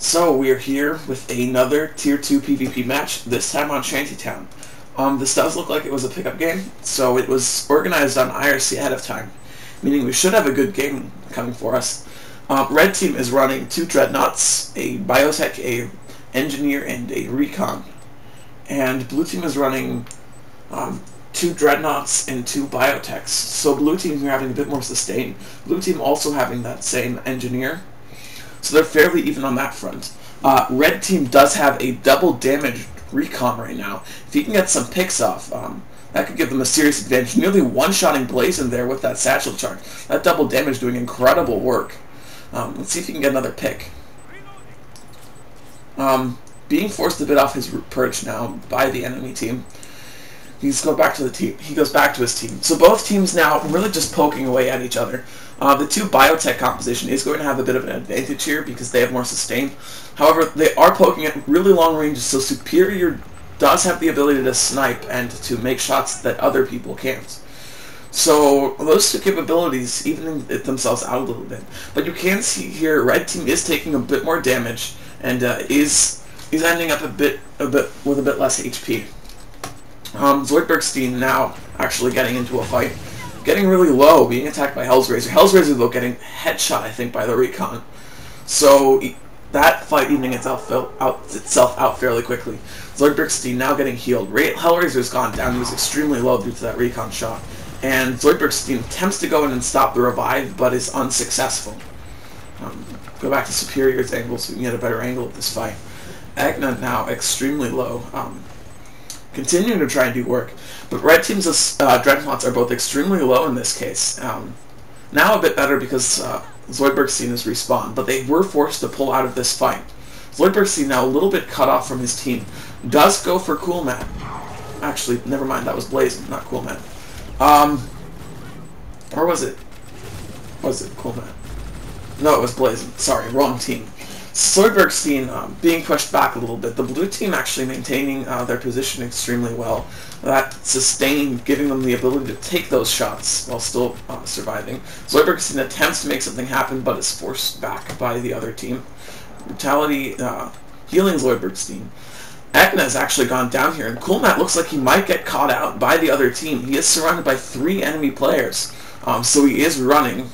So we're here with another Tier 2 PvP match, this time on Shantytown. This does look like it was a pickup game, so it was organized on IRC ahead of time, meaning we should have a good game coming for us. Red team is running 2 Dreadnoughts, a Biotech, a Engineer, and a Recon. And blue team is running 2 Dreadnoughts and 2 Biotechs. So blue team are having a bit more sustain. Blue team also having that same Engineer. So they're fairly even on that front. Red team does have a double damage Recon right now. If he can get some picks off, that could give them a serious advantage. Nearly one-shotting Blazon there with that satchel charge. That double damage doing incredible work. Let's see if he can get another pick. Being forced a bit off his perch now by the enemy team. He goes back to his team. So both teams now really just poking away at each other. The 2 Biotech composition is going to have a bit of an advantage here because they have more sustain. However, they are poking at really long ranges, so Superior does have the ability to snipe and to make shots that other people can't. So those 2 capabilities even it themselves out a little bit. But you can see here, Red team is taking a bit more damage and is ending up with a bit less HP. Zoidbergstein now actually getting into a fight. Getting really low, being attacked by Hellraiser. Hellraiser, though, getting headshot, I think, by the Recon. So that fight evening itself out fairly quickly. Zoidbergstein now getting healed. Hellraiser's gone down. He was extremely low due to that Recon shot. And Zoidbergstein attempts to go in and stop the revive, but is unsuccessful. Go back to Superior's angle so we can get a better angle of this fight. Agna now extremely low. Continuing to try and do work. But Red team's Dreadnoughts are both extremely low in this case. Now a bit better because Zoidbergstein is respawned, but they were forced to pull out of this fight. Zoidbergstein now a little bit cut off from his team. Does go for Coolman. Actually, never mind, that was Blazon, not Coolman. Or was it? Was it Coolman? No, it was Blazon. Sorry, wrong team. Zoidbergstein being pushed back a little bit. The blue team actually maintaining their position extremely well. That sustain giving them the ability to take those shots while still surviving. Zoidbergstein attempts to make something happen, but is forced back by the other team. Brutality healing Zoidbergstein. Ekna has actually gone down here, and Coolmat looks like he might get caught out by the other team. He is surrounded by 3 enemy players, so he is running.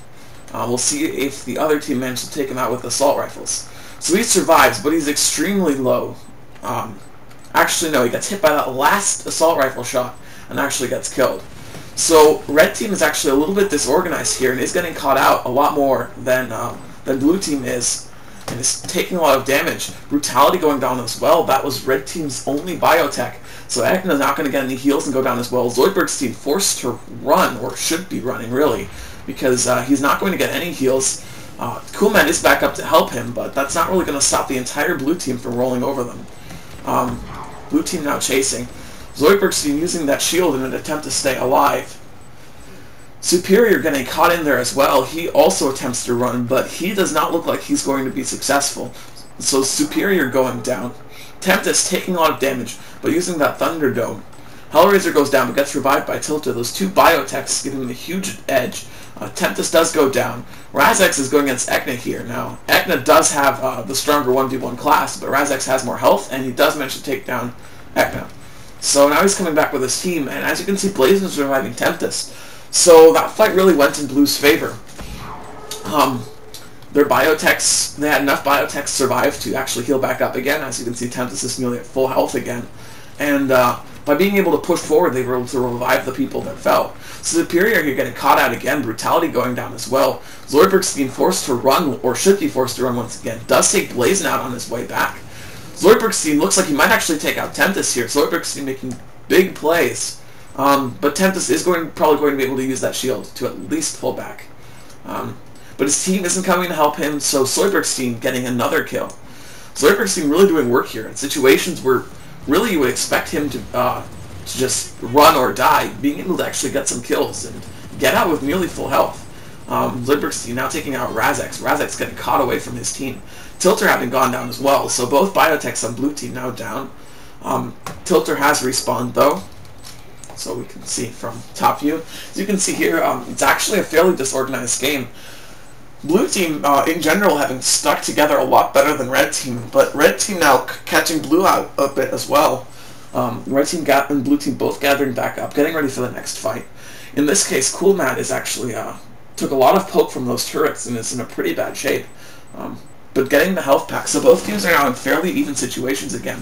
We'll see if the other team manages to take him out with assault rifles. So he survives, but he's extremely low. Actually, no, he gets hit by that last assault rifle shot and actually gets killed. So Red team is actually a little bit disorganized here and is getting caught out a lot more than blue team is, and is taking a lot of damage. Brutality going down as well. That was Red team's only Biotech. So Ekna's not going to get any heals and go down as well. Zoidbergstein forced to run, or should be running really, because he's not going to get any heals. Coolman is back up to help him, but that's not really going to stop the entire blue team from rolling over them. Blue team now chasing. Zoidbergstein using that shield in an attempt to stay alive. Superior getting caught in there as well. He also attempts to run, but he does not look like he's going to be successful. So Superior going down. Tempest taking a lot of damage, but using that Thunderdome. Hellraiser goes down, but gets revived by Tilta. Those 2 Biotechs giving him a huge edge. Tempest does go down. Razex is going against Ekna here. Now, Ekna does have the stronger 1v1 class, but Razex has more health, and he does manage to take down Ekna. So now he's coming back with his team, and as you can see, Blazon is reviving Tempest. So that fight really went in Blue's favor. Their Biotechs, they had enough Biotechs survive to actually heal back up again. As you can see, Tempest is nearly at full health again. And by being able to push forward, they were able to revive the people that fell. Superior here getting caught out again, Brutality going down as well. Zoidbergstein forced to run, or should be forced to run once again. Does take Blazon out on his way back. Zoidbergstein looks like he might actually take out Tempest here. Zoidbergstein making big plays. But Tempest is probably going to be able to use that shield to at least pull back. But his team isn't coming to help him, so Zoidbergstein getting another kill. Zoidbergstein really doing work here in situations where really you would expect him to just run or die, being able to actually get some kills and get out with nearly full health. Zoidbergstein now taking out Razex. Razex getting caught away from his team. Tilter having gone down as well, so both Biotechs on blue team now down. Tilter has respawned though, so we can see from top view. As you can see here, it's actually a fairly disorganized game. Blue team, in general, having stuck together a lot better than red team, but red team now catching blue out a bit as well. Red team and blue team both gathering back up, getting ready for the next fight. In this case, Cool Matt is actually took a lot of poke from those turrets and is in a pretty bad shape. But getting the health pack, so both teams are now in fairly even situations again,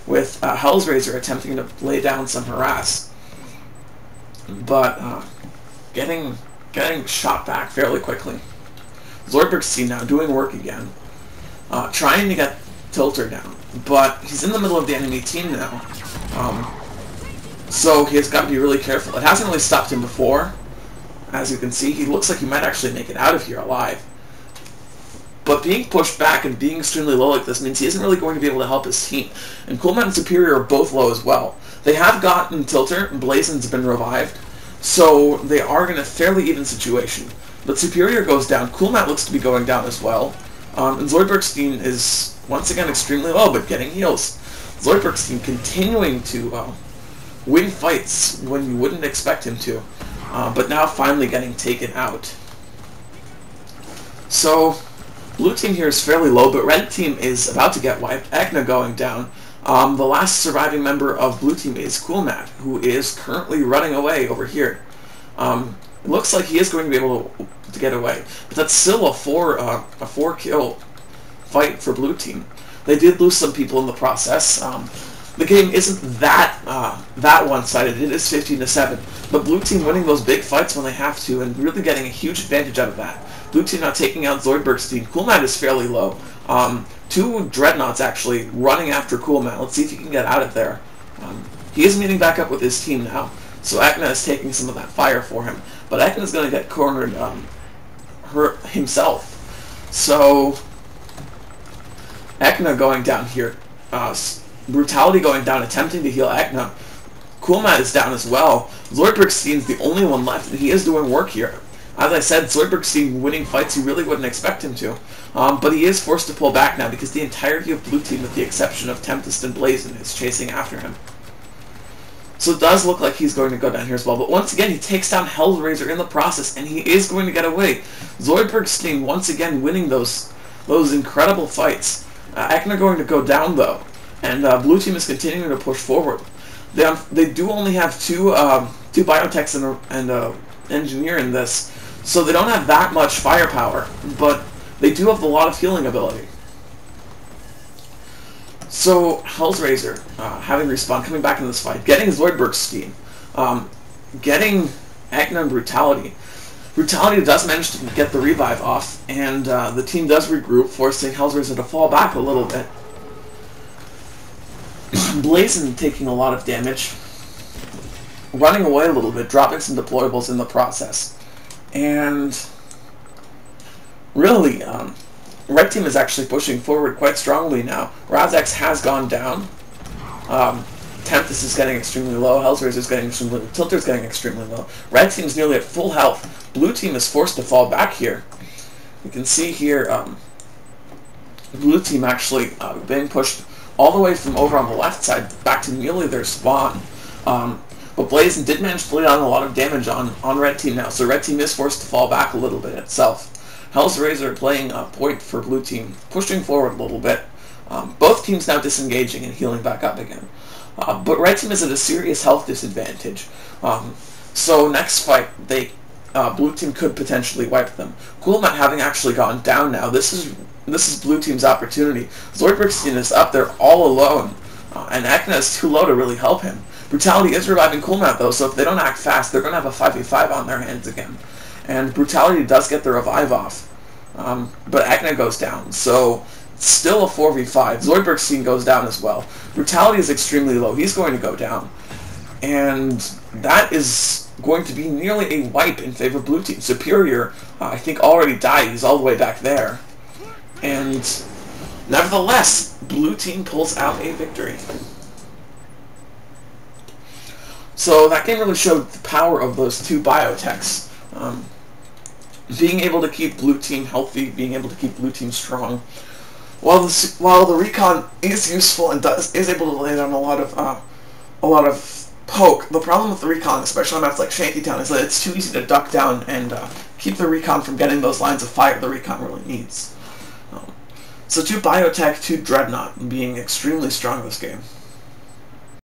with Hellraiser attempting to lay down some harass, but getting shot back fairly quickly. Zoidberg's team now doing work again, trying to get Tilter down, but he's in the middle of the enemy team now, so he has got to be really careful. It hasn't really stopped him before. As you can see, he looks like he might actually make it out of here alive. But being pushed back and being extremely low like this means he isn't really going to be able to help his team. And Cool Matt and Superior are both low as well. They have gotten Tilter, and Blazon's been revived, so they are in a fairly even situation. But Superior goes down. Cool Matt looks to be going down as well. And Zoidberg's team is once again extremely low, but getting heals. Zoidberg's team continuing to win fights when you wouldn't expect him to, but now finally getting taken out. So blue team here is fairly low, but red team is about to get wiped. Ekna going down. The last surviving member of blue team is Cool Matt, who is currently running away over here. It looks like he is going to be able to get away, but that's still a four kill fight for blue team. They did lose some people in the process. The game isn't that one-sided. It is 15-7, but blue team winning those big fights when they have to and really getting a huge advantage out of that. Blue team now taking out Zoidberg's team. Cool Matt is fairly low. Two Dreadnoughts actually running after Cool Matt. Let's see if he can get out of there. He is meeting back up with his team now, so Ekna is taking some of that fire for him. But Ekna is going to get cornered himself. So Ekna going down here. Brutality going down, attempting to heal Ekna. Cool Matt is down as well. Zoidberg's team is the only one left, and he is doing work here. As I said, Zoidberg's team winning fights you really wouldn't expect him to. But he is forced to pull back now because the entirety of blue team, with the exception of Tempest and Blazon, is chasing after him. So it does look like he's going to go down here as well. But once again, he takes down Hellraiser in the process, and he is going to get away. Zoidberg's team once again winning those incredible fights. Ekna going to go down though, and blue team is continuing to push forward. They do only have two biotechs and engineer in this, so they don't have that much firepower, but they do have a lot of healing ability. So Hellraiser, having respawned, coming back into this fight, getting Zoidberg's team, getting Ekna and Brutality. Brutality does manage to get the revive off, and the team does regroup, forcing Hellraiser to fall back a little bit. Blazon taking a lot of damage, running away a little bit, dropping some deployables in the process. And really, red team is actually pushing forward quite strongly now. Razax has gone down. Tempest is getting extremely low. Hellraiser is getting extremely low. Tilter's getting extremely low. Red team's nearly at full health. Blue team is forced to fall back here. You can see here, blue team actually being pushed all the way from over on the left side back to nearly their spawn. But Blazon did manage to lay down a lot of damage on red team now, so red team is forced to fall back a little bit itself. Hellraiser playing a point for blue team, pushing forward a little bit. Both teams now disengaging and healing back up again. But red team is at a serious health disadvantage. So next fight, blue team could potentially wipe them. Cool Matt having actually gone down now. This is blue team's opportunity. Zoidberg's team is up there all alone, and Ekna is too low to really help him. Brutality is reviving Cool Matt though, so if they don't act fast, they're going to have a 5v5 on their hands again. And Brutality does get the revive off, but Ekna goes down, so it's still a 4v5. Zoidberg's team goes down as well. Brutality is extremely low. He's going to go down. And that is going to be nearly a wipe in favor of blue team. Superior, I think, already died. He's all the way back there. And nevertheless, blue team pulls out a victory. So that game really showed the power of those two biotechs. Being able to keep blue team healthy, being able to keep blue team strong. While the recon is useful and is able to lay down a lot of poke. The problem with the recon, especially on maps like Shantytown, is that it's too easy to duck down and keep the recon from getting those lines of fire the recon really needs. So 2 Biotech, 2 Dreadnought, being extremely strong this game.